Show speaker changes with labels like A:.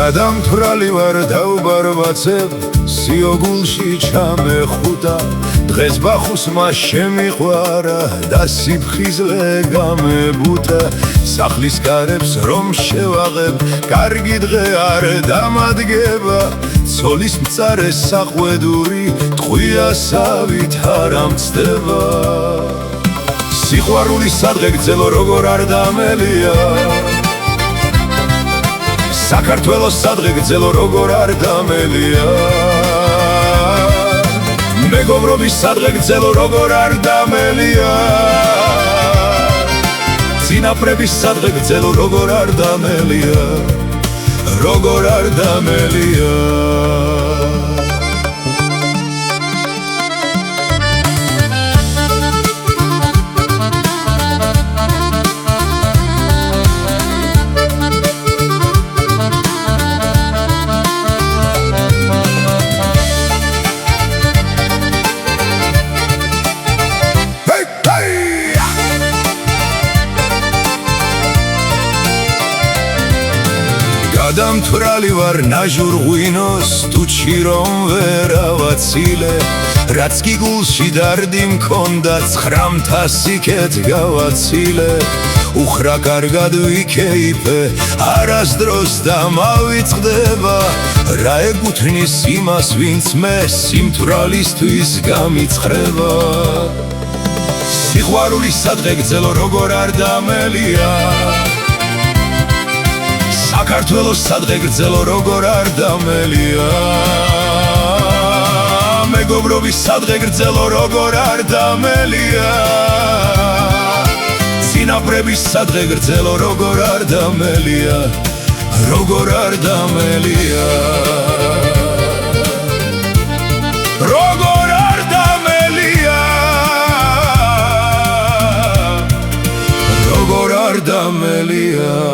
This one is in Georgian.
A: გადამთვრალი ვარ დაუბარბაცებ სიოგულში ჩამეხუტა დღეს ბახუსმა შემიყვარა და სიფხიზლე გამებუტა სახლის კარებს რომ შევაღებ კარგი დღე არ დამადგება ცოლის მწარე საყვედური ტყვიასავით არ ამცდება სიყვარული სადღე გძელო როგორ არ დამელია საქართველოს სადღე გძელო როგორ არ დამელია მეგობრობის სადღე გძელო როგორ არ დამელია წინაპრების სადღე გძელო როგორ არ დამელია როგორ არ დამელია გადამთვრალი ვარ ნაჟურ ღვინოს ტუჩი რომ ვერავაცილე რაც კი გულში დარდი მქონდა 900 გავაცილე უხრა კარგად ვიქეიფე არასდროს დამავიწყდება რა ეკუთვნის იმას ვინც მე სიმთვრალისთვის გამიცხრება სიყვარული სადღე გძელო როგორ არ დამელია საქართველოს სადღე გძელო როგორ არ დამელია მეგობრობის სადღე გძელო როგორ არ დამელია წინაპრების სადღე გძელო როგორ არ დამელია როგორ არ დამელია როგორ არ დამელია როგორ არ დამელია